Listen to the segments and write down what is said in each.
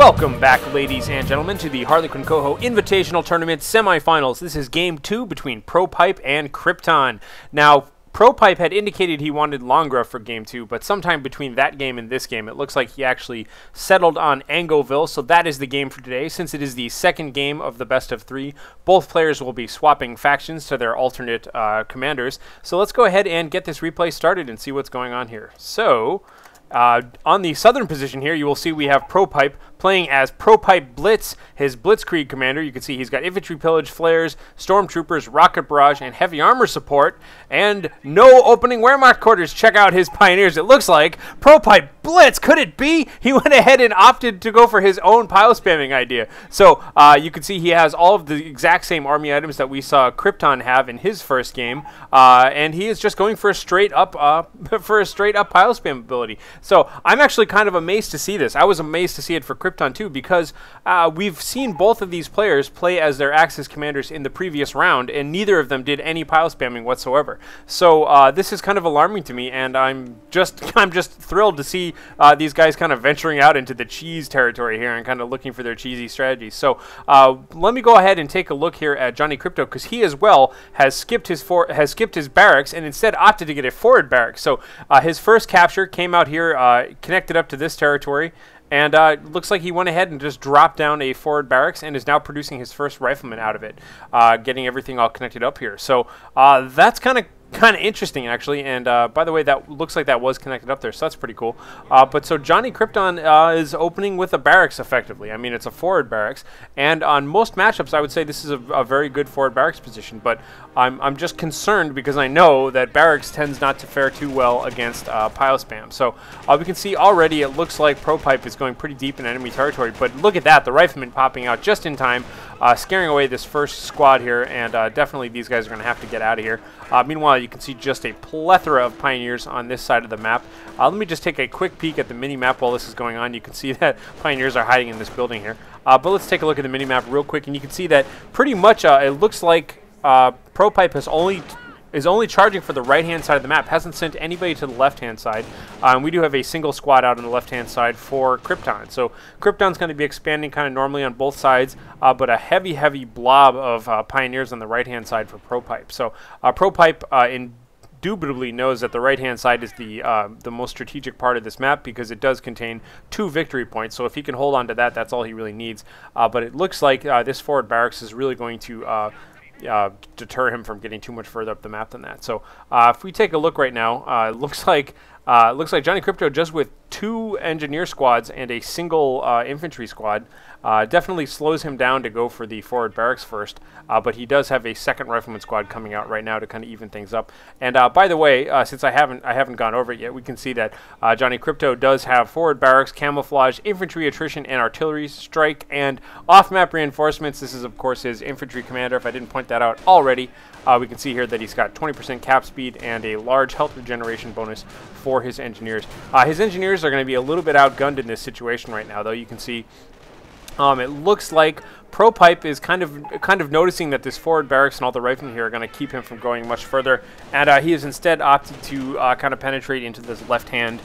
Welcome back, ladies and gentlemen, to the HarlequinCoHO Invitational Tournament semifinals. This is Game 2 between ProPipe and CryptoN. Now, ProPipe had indicated he wanted Longra for Game 2, but sometime between that game and this game, it looks like he actually settled on Angoville, so that is the game for today. Since it is the second game of the best of three, both players will be swapping factions to their alternate commanders. So let's go ahead and get this replay started and see what's going on here. So, on the southern position here, you will see we have ProPipe playing as ProPipe Blitz, his Blitzkrieg commander. You can see he's got infantry pillage, flares, stormtroopers, rocket barrage, and heavy armor support, and no opening Wehrmacht quarters. Check out his pioneers. It looks like ProPipe Blitz. Could it be? He went ahead and opted to go for his own pile spamming idea. So you can see he has all of the exact same army items that we saw CryptoN have in his first game, and he is just going for a straight up pile spam ability. So I'm actually kind of amazed to see this. I was amazed to see it for CryptoN too, because we've seen both of these players play as their Axis commanders in the previous round, and neither of them did any pile spamming whatsoever. So this is kind of alarming to me, and I'm just thrilled to see these guys kind of venturing out into the cheese territory here and kind of looking for their cheesy strategies. So let me go ahead and take a look here at Johnny Crypto, because he as well has skipped his barracks and instead opted to get a forward barracks. So his first capture came out here, connected up to this territory, and looks like he went ahead and just dropped down a forward barracks and is now producing his first rifleman out of it, getting everything all connected up here. So that's kind of interesting, actually, and by the way, that looks like that was connected up there, so that's pretty cool. But so Johnny CryptoN is opening with a barracks, effectively. I mean, it's a forward barracks, and on most matchups, I would say this is a very good forward barracks position, but I'm just concerned because I know that barracks tends not to fare too well against pile spam. So we can see already it looks like ProPipe is going pretty deep in enemy territory, but look at that, the rifleman popping out just in time, scaring away this first squad here, and definitely these guys are going to have to get out of here. Meanwhile, you can see just a plethora of pioneers on this side of the map. Let me just take a quick peek at the mini-map while this is going on. You can see that pioneers are hiding in this building here. But let's take a look at the mini-map real quick, and you can see that pretty much it looks like ProPipe is only charging for the right-hand side of the map, hasn't sent anybody to the left-hand side. We do have a single squad out on the left-hand side for CryptoN. So CryptoN's going to be expanding kind of normally on both sides, but a heavy blob of pioneers on the right-hand side for ProPipe. So ProPipe indubitably knows that the right-hand side is the most strategic part of this map, because it does contain 2 victory points. So if he can hold on to that, that's all he really needs. But it looks like this forward barracks is really going to deter him from getting too much further up the map than that. So if we take a look right now, it looks like Johnny Crypto, just with 2 engineer squads and a single infantry squad, definitely slows him down to go for the forward barracks first, but he does have a second rifleman squad coming out right now to kind of even things up. And by the way, since I haven't gone over it yet, we can see that Johnny Crypto does have forward barracks, camouflage, infantry attrition, and artillery strike, and off-map reinforcements. This is of course his infantry commander, if I didn't point that out already. We can see here that he's got 20% cap speed and a large health regeneration bonus for his engineers. His engineers are going to be a little bit outgunned in this situation right now, though. You can see it looks like ProPipe is kind of noticing that this forward barracks and all the riflemen here are going to keep him from going much further, and he has instead opted to kind of penetrate into this left-hand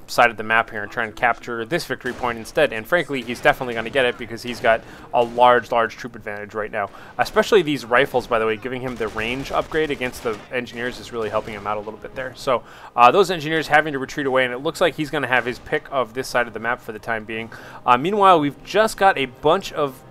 side of the map here and try and capture this victory point instead. And frankly, he's definitely going to get it, because he's got a large troop advantage right now. Especially these rifles, by the way, giving him the range upgrade against the engineers is really helping him out a little bit there. So those engineers having to retreat away, and it looks like he's going to have his pick of this side of the map for the time being. Meanwhile, we've just got a bunch of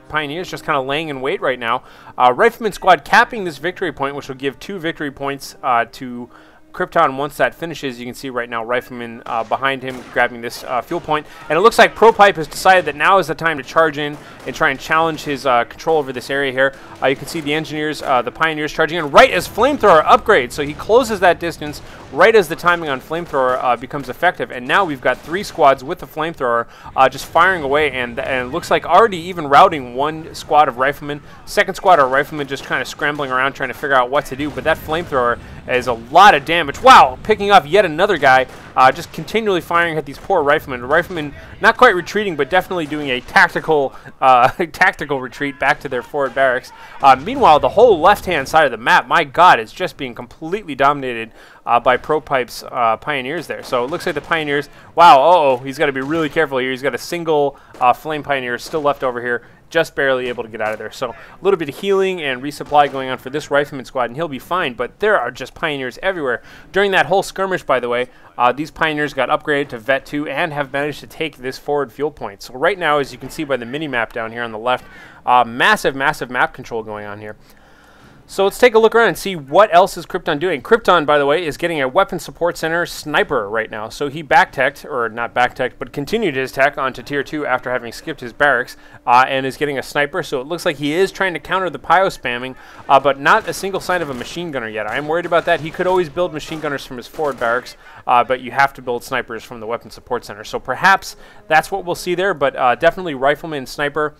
pioneers just kind of laying in wait right now. Rifleman squad capping this victory point, which will give 2 victory points to CryptoN once that finishes. You can see right now Rifleman behind him grabbing this fuel point, and it looks like ProPipe has decided that now is the time to charge in and try and challenge his control over this area here. You can see the engineers, the pioneers charging in right as flamethrower upgrades, so he closes that distance right as the timing on flamethrower becomes effective, and now we've got 3 squads with the flamethrower just firing away, and it looks like already even routing 1 squad of riflemen. Second squad of riflemen just kind of scrambling around trying to figure out what to do, but that flamethrower is a lot of damage damage. Wow, picking off yet another guy, just continually firing at these poor riflemen. The riflemen not quite retreating, but definitely doing a tactical tactical retreat back to their forward barracks. Meanwhile, the whole left-hand side of the map, my God, is just being completely dominated by ProPipe's Pioneers there. So it looks like the Pioneers, wow, he's got to be really careful here. He's got a single Flame Pioneer still left over here, just barely able to get out of there. So a little bit of healing and resupply going on for this rifleman squad, and he'll be fine, but there are just Pioneers everywhere. During that whole skirmish, by the way, these Pioneers got upgraded to Vet 2 and have managed to take this forward fuel point. So right now, as you can see by the mini-map down here on the left, massive map control going on here. So let's take a look around and see what else is CryptoN doing. CryptoN, by the way, is getting a weapon support center sniper right now. So he back-teched, or not back-teched, but continued his tech onto tier 2 after having skipped his barracks, and is getting a sniper. So it looks like he is trying to counter the Pio spamming, but not a single sign of a machine gunner yet. I'm worried about that. He could always build machine gunners from his forward barracks, but you have to build snipers from the weapon support center. So perhaps that's what we'll see there, but definitely rifleman, sniper.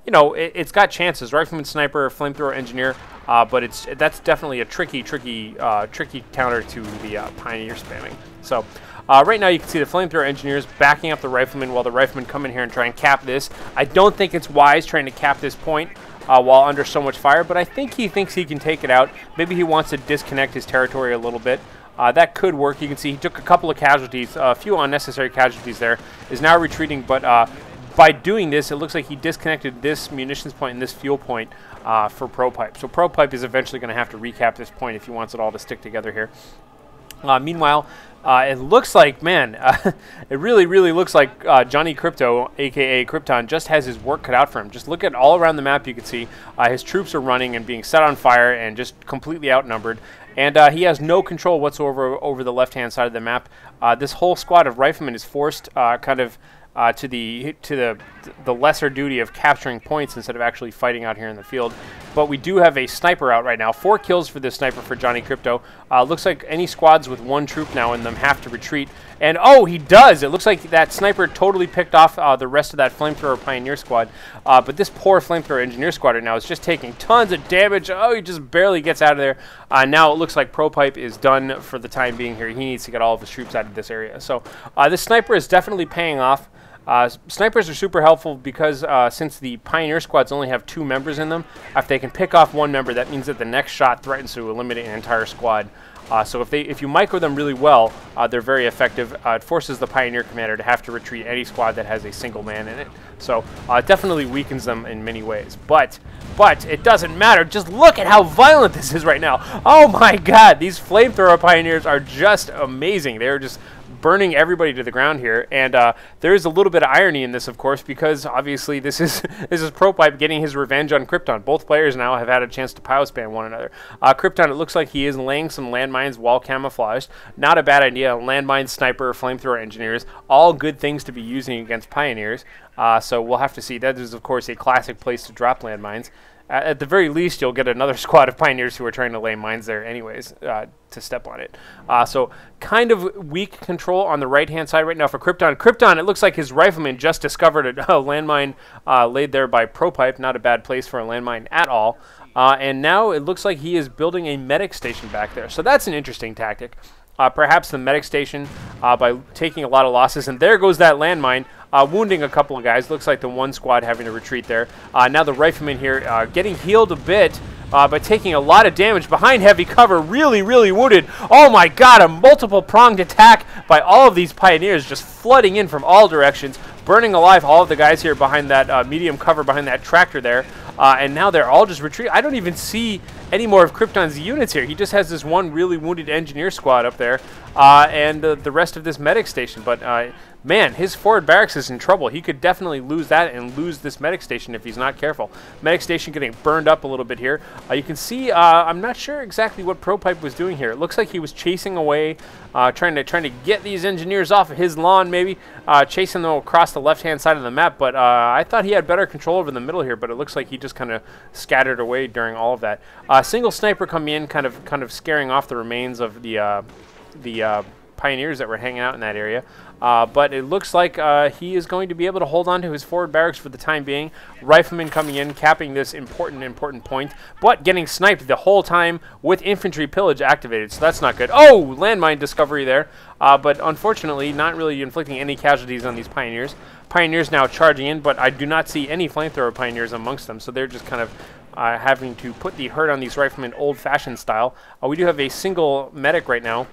You know, it's got chances. Rifleman, sniper, flamethrower, engineer, but that's definitely a tricky counter to the Pioneer spamming. So right now you can see the flamethrower engineers backing up the riflemen while the riflemen come in here and try and cap this. I don't think it's wise trying to cap this point while under so much fire, but I think he thinks he can take it out. Maybe he wants to disconnect his territory a little bit. That could work. You can see he took a couple of casualties, a few unnecessary casualties there, is now retreating, but by doing this, it looks like he disconnected this munitions point and this fuel point for ProPipe. So ProPipe is eventually going to have to recap this point if he wants it all to stick together here. Meanwhile, it looks like, man, it really looks like Johnny Crypto, a.k.a. CryptoN, just has his work cut out for him. Just look at all around the map, you can see his troops are running and being set on fire and just completely outnumbered. And he has no control whatsoever over the left-hand side of the map. This whole squad of riflemen is forced kind of to the lesser duty of capturing points instead of actually fighting out here in the field. But we do have a sniper out right now. 4 kills for this sniper for Johnny Crypto. Looks like any squads with 1 troop now in them have to retreat. And oh, he does! It looks like that sniper totally picked off the rest of that flamethrower Pioneer squad. But this poor flamethrower engineer squad right now is just taking tons of damage. Oh, he just barely gets out of there. Now it looks like ProPipe is done for the time being here. He needs to get all of his troops out of this area. So this sniper is definitely paying off. Snipers are super helpful because since the Pioneer squads only have 2 members in them, if they can pick off 1 member, that means that the next shot threatens to eliminate an entire squad. So if you micro them really well, they're very effective. It forces the Pioneer commander to have to retreat any squad that has a single man in it. So it definitely weakens them in many ways. But it doesn't matter. Just look at how violent this is right now. Oh my God, these flamethrower Pioneers are just amazing. They're just burning everybody to the ground here, and there is a little bit of irony in this, of course, because obviously this is ProPipe getting his revenge on CryptoN. Both players now have had a chance to pile spam one another. CryptoN, it looks like he is laying some landmines while camouflaged. Not a bad idea. Landmine, sniper, flamethrower engineers, all good things to be using against Pioneers. So we'll have to see. That is, of course, a classic place to drop landmines. At the very least, you'll get another squad of Pioneers who are trying to lay mines there anyways to step on it. So kind of weak control on the right-hand side right now for CryptoN. CryptoN, it looks like his rifleman just discovered a landmine laid there by ProPipe. Not a bad place for a landmine at all. And now it looks like he is building a medic station back there. So that's an interesting tactic. Perhaps the medic station by taking a lot of losses. And there goes that landmine. Wounding a couple of guys. Looks like the 1 squad having to retreat there. Now the rifleman here getting healed a bit, but taking a lot of damage behind heavy cover. Really wounded. Oh my God, a multiple pronged attack by all of these Pioneers just flooding in from all directions, burning alive all of the guys here behind that medium cover behind that tractor there. And now they're all just retreating. I don't even see any more of CryptoN's units here. He just has this 1 really wounded engineer squad up there and the rest of this medic station. But man, his forward barracks is in trouble. He could definitely lose that and lose this medic station if he's not careful. Medic station getting burned up a little bit here. You can see, I'm not sure exactly what ProPipe was doing here. It looks like he was chasing away, trying to get these engineers off of his lawn, maybe chasing them across the left-hand side of the map. But I thought he had better control over the middle here. But it looks like he just kind of scattered away during all of that. Single sniper coming in, kind of scaring off the remains of the Pioneers that were hanging out in that area. But it looks like he is going to be able to hold on to his forward barracks for the time being. Riflemen coming in, capping this important point, but getting sniped the whole time with infantry pillage activated, so that's not good. Oh, landmine discovery there, but unfortunately not really inflicting any casualties on these Pioneers. Pioneers now charging in, but I do not see any flamethrower Pioneers amongst them, so they're just kind of having to put the hurt on these riflemen old-fashioned style. We do have a single medic right now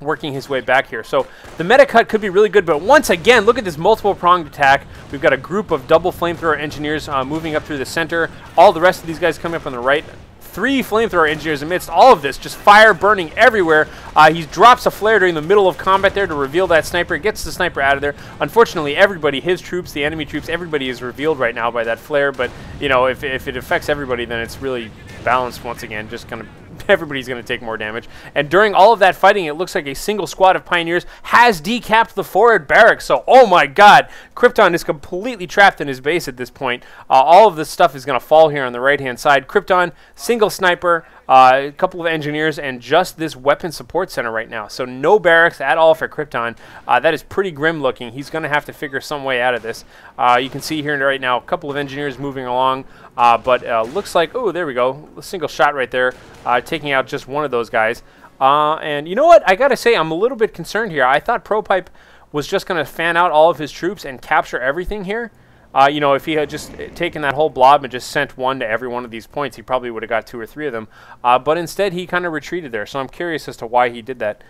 working his way back here. So the meta cut could be really good, but once again, look at this multiple pronged attack. We've got a group of double flamethrower engineers moving up through the center. All the rest of these guys coming up on the right. 3 flamethrower engineers amidst all of this, just fire burning everywhere. He drops a flare during the middle of combat there to reveal that sniper. Gets the sniper out of there. Unfortunately, everybody, his troops, the enemy troops, everybody is revealed right now by that flare. But, you know, if it affects everybody, then it's really balanced once again. Just kind of everybody's going to take more damage. And during all of that fighting, it looks like a single squad of Pioneers has decapped the forward barracks. So, oh my god, CryptoN is completely trapped in his base at this point. All of this stuff is going to fall here on the right-hand side. CryptoN, single sniper, a couple of engineers, and just this weapon support center right now. So no barracks at all for CryptoN. That is pretty grim looking. He's going to have to figure some way out of this. You can see here right now a couple of engineers moving along, but looks like, oh, there we go, a single shot right there, taking out just one of those guys. And you know what? I got to say, I'm a little bit concerned here. I thought ProPipe was just going to fan out all of his troops and capture everything here. You know, if he had just taken that whole blob and just sent one to every one of these points, he probably would have got 2 or 3 of them. But instead, he kind of retreated there. So I'm curious as to why he did that.